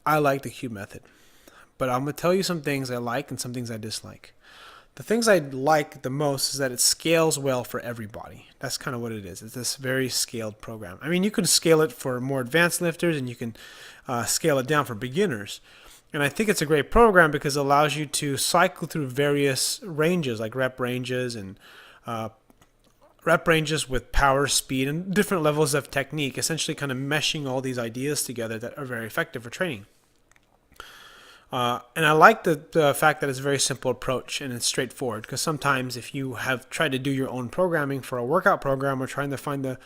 I like the cube method, but I'm going to tell you some things I like and some things I dislike. The things I like the most is that it scales well for everybody. That's kind of what it is. It's this very scaled program. I mean, you can scale it for more advanced lifters and you can scale it down for beginners. And I think it's a great program because it allows you to cycle through various ranges, like uh, rep ranges with power, speed, and different levels of technique, essentially kind of meshing all these ideas together that are very effective for training. And I like the fact that it's a very simple approach and it's straightforward, because sometimes if you have tried to do your own programming for a workout program or trying to find the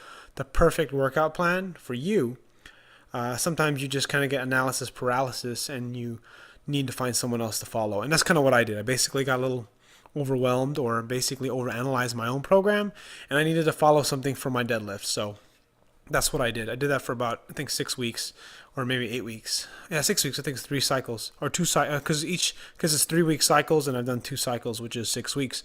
perfect workout plan for you, sometimes you just kind of get analysis paralysis and you need to find someone else to follow. And that's kind of what I did. I basically got a little overwhelmed or basically overanalyzed my own program, and I needed to follow something for my deadlift. So that's what I did. I did that for about, I think, 6 weeks or maybe 8 weeks. Yeah, 6 weeks. I think it's 3 cycles or 2 cycles because it's 3 week cycles, and I've done 2 cycles, which is 6 weeks.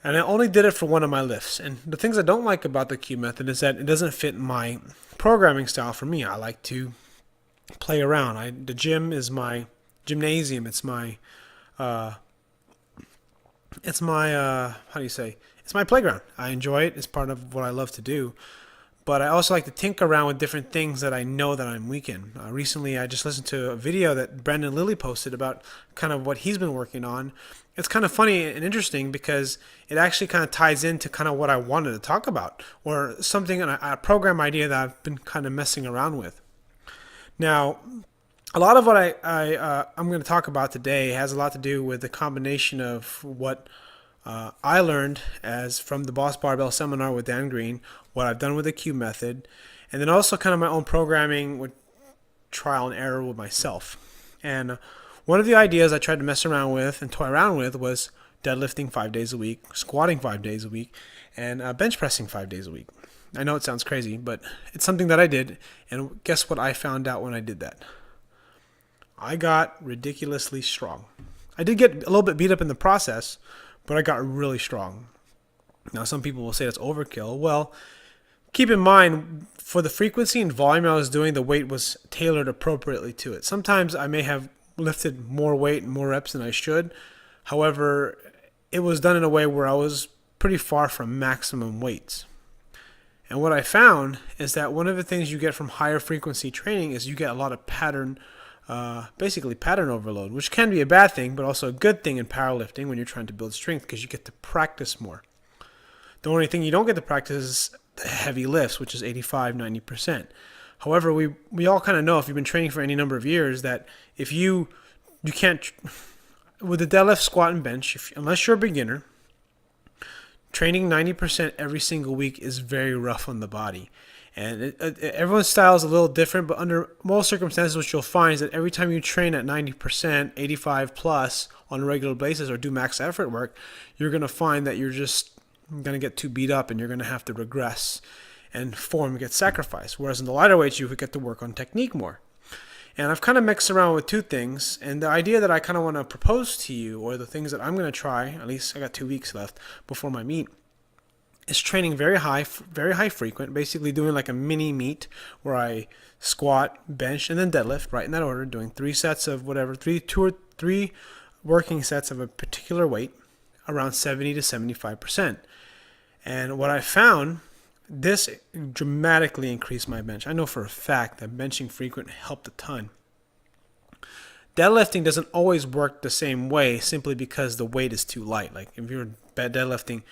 And I only did it for one of my lifts. And the things I don't like about the cube method is that it doesn't fit my programming style for me. I like to play around. The gym is my gymnasium. It's my how do you say? It's my playground. I enjoy it. It's part of what I love to do. But I also like to tinker around with different things that I know that I'm weak in. Recently, I just listened to a video that Brandon Lilly posted about kind of what he's been working on. It's kind of funny and interesting because it actually kind of ties into kind of what I wanted to talk about, or something, a program idea that I've been kind of messing around with. Now, a lot of what I'm going to talk about today has a lot to do with the combination of what I learned as from the Boss Barbell seminar with Dan Green, what I've done with the cube method, and then also kind of my own programming with trial and error with myself. And one of the ideas I tried to mess around with and toy around with was deadlifting 5 days a week, squatting 5 days a week, and bench pressing 5 days a week. I know it sounds crazy, but it's something that I did, and guess what I found out when I did that? I got ridiculously strong. I did get a little bit beat up in the process, but I got really strong. Now, some people will say that's overkill. Well, keep in mind, for the frequency and volume I was doing, the weight was tailored appropriately to it. Sometimes I may have lifted more weight and more reps than I should. However, it was done in a way where I was pretty far from maximum weights. And what I found is that one of the things you get from higher frequency training is you get a lot of basically pattern overload, which can be a bad thing, but also a good thing in powerlifting when you're trying to build strength because you get to practice more. The only thing you don't get to practice is the heavy lifts, which is 85-90%. However, we all kind of know, if you've been training for any number of years, that if you can't, with the deadlift, squat, and bench, unless you're a beginner, training 90% every single week is very rough on the body. And everyone's style is a little different, but under most circumstances, what you'll find is that every time you train at 90%, 85 plus on a regular basis, or do max effort work, you're going to find that you're just going to get too beat up and you're going to have to regress and form gets sacrificed. Whereas in the lighter weights, you would get to work on technique more. And I've kind of mixed around with two things. And the idea that I kind of want to propose to you, or the things that I'm going to try, at least I got 2 weeks left before my meet, is training very high frequent, basically doing like a mini meet where I squat, bench, and then deadlift, right in that order, doing 3 sets of whatever, 2 or 3 working sets of a particular weight, around 70 to 75%. And what I found, this dramatically increased my bench. I know for a fact that benching frequent helped a ton. Deadlifting doesn't always work the same way simply because the weight is too light. Like if you're deadlifting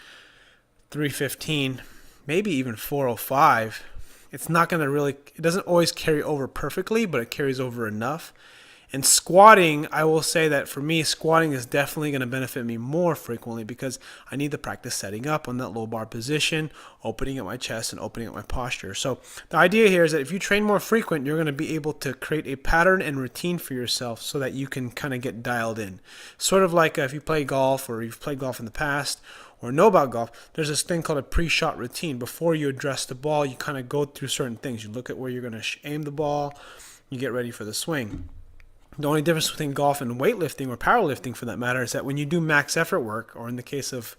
315, maybe even 405, it's not going to really, it doesn't always carry over perfectly, but it carries over enough. And squatting, I will say that for me, squatting is definitely going to benefit me more frequently because I need to practice setting up on that low bar position, opening up my chest and opening up my posture. So the idea here is that if you train more frequent, you're going to be able to create a pattern and routine for yourself so that you can kind of get dialed in. Sort of like if you play golf or you've played golf in the past or know about golf, there's this thing called a pre-shot routine. Before you address the ball, you kind of go through certain things. You look at where you're going to aim the ball, you get ready for the swing. The only difference between golf and weightlifting, or powerlifting for that matter, is that when you do max effort work, or in the case of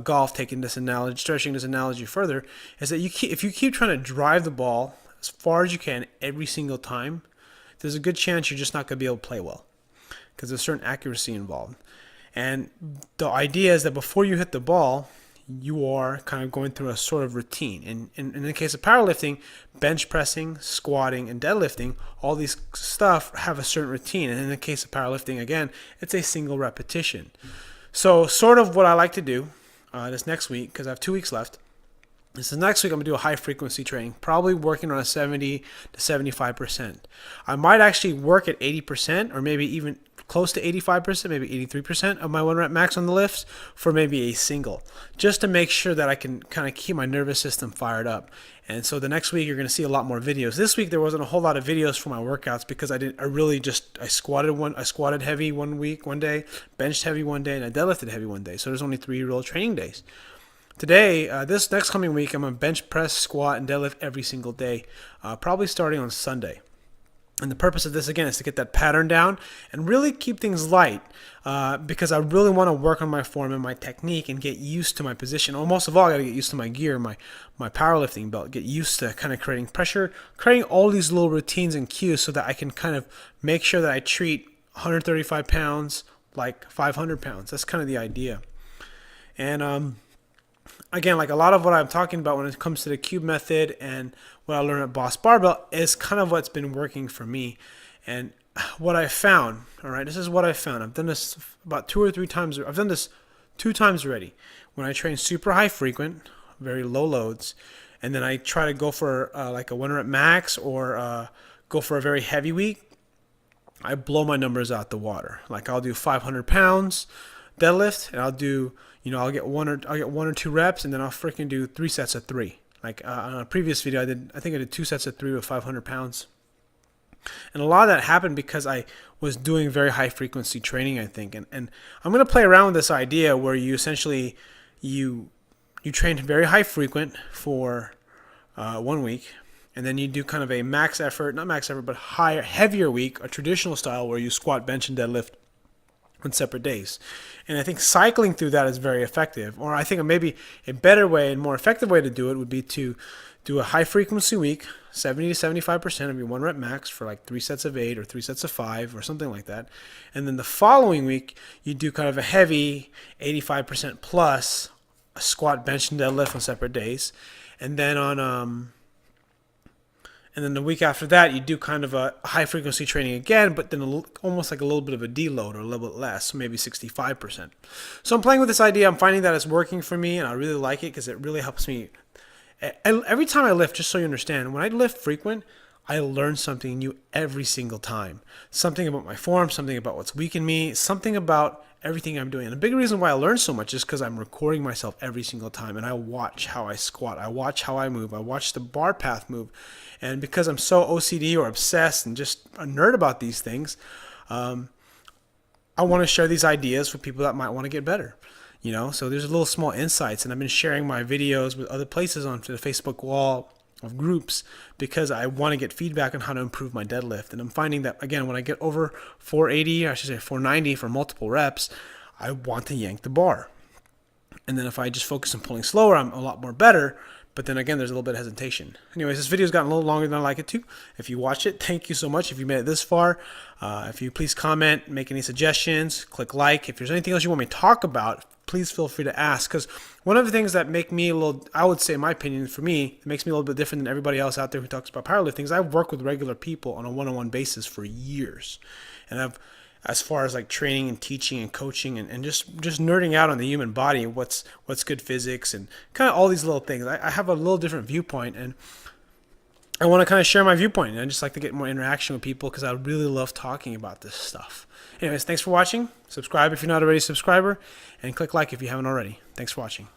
golf, taking this analogy, stretching this analogy further, is that if you keep trying to drive the ball as far as you can every single time, there's a good chance you're just not going to be able to play well because there's certain accuracy involved. And the idea is that before you hit the ball, you are kind of going through a sort of routine. And in the case of powerlifting, bench pressing, squatting, and deadlifting, all these stuff have a certain routine. And in the case of powerlifting, again, it's a single repetition. So sort of what I like to do this next week, because I have 2 weeks left, this is next week I'm going to do a high frequency training, probably working on a 70 to 75%. I might actually work at 80% or maybe even close to 85%, maybe 83% of my 1 rep max on the lifts for maybe a single, just to make sure that I can kind of keep my nervous system fired up. And so the next week you're going to see a lot more videos. This week there wasn't a whole lot of videos for my workouts because I squatted heavy one day, benched heavy one day, and I deadlifted heavy one day. So there's only 3 real training days. Today, this next coming week, I'm going to bench press, squat, and deadlift every single day, probably starting on Sunday. And the purpose of this, again, is to get that pattern down and really keep things light because I really want to work on my form and my technique and get used to my position. Well, most of all, I got to get used to my gear, my powerlifting belt, get used to kind of creating pressure, creating all these little routines and cues so that I can kind of make sure that I treat 135 pounds like 500 pounds. That's kind of the idea. And again, like a lot of what I'm talking about when it comes to the cube method and what I learned at Boss Barbell is kind of what's been working for me. And what I found, all right, this is what I found. I've done this about 2 or 3 times. I've done this 2 times already. When I train super high frequent, very low loads, and then I try to go for like a 1 rep max or go for a very heavy week, I blow my numbers out the water. Like I'll do 500 pounds deadlift, and I'll do, I'll get one or 2 reps, and then I'll freaking do 3 sets of 3. Like on a previous video, I think I did 2 sets of 3 with 500 pounds. And a lot of that happened because I was doing very high frequency training, I think. And I'm going to play around with this idea where you essentially, you train very high frequent for 1 week, and then you do kind of a max effort, not max effort, but heavier week, a traditional style where you squat, bench, and deadlift on separate days. And I think cycling through that is very effective. Or I think maybe a better way and more effective way to do it would be to do a high frequency week, 70 to 75% of your 1 rep max for like 3 sets of 8 or 3 sets of 5 or something like that. And then the following week, you do kind of a heavy 85% plus a squat, bench, and deadlift on separate days. And then and then the week after that, you do kind of a high-frequency training again, but then almost like a little bit of a deload or a little bit less, maybe 65%. So I'm playing with this idea. I'm finding that it's working for me, and I really like it because it really helps me. Every time I lift, just so you understand, when I lift frequent, I learn something new every single time. Something about my form, something about what's weak in me, something about everything I'm doing. And the big reason why I learn so much is because I'm recording myself every single time, and I watch how I squat, I watch how I move, I watch the bar path move. And because I'm so OCD or obsessed and just a nerd about these things, I want to share these ideas with people that might want to get better. So there's little small insights, and I've been sharing my videos with other places on the Facebook wall of groups because I want to get feedback on how to improve my deadlift. And I'm finding that, again, when I get over 480, or I should say 490 for multiple reps, I want to yank the bar. And then if I just focus on pulling slower, I'm a lot more better. But then again, there's a little bit of hesitation. Anyways, this video's gotten a little longer than I like it to. If you watch it, thank you so much. If you made it this far, if you please comment, make any suggestions, click like. If there's anything else you want me to talk about, please feel free to ask. Because one of the things that make me a little, I would say in my opinion, for me, it makes me a little bit different than everybody else out there who talks about powerlifting is I've worked with regular people on a one-on-one basis for years. And I've, as far as like training and teaching and coaching and just nerding out on the human body, what's good physics and kind of all these little things. I have a little different viewpoint, and I want to kind of share my viewpoint. And I just like to get more interaction with people because I really love talking about this stuff. Anyways, thanks for watching. Subscribe if you're not already a subscriber, and click like if you haven't already. Thanks for watching.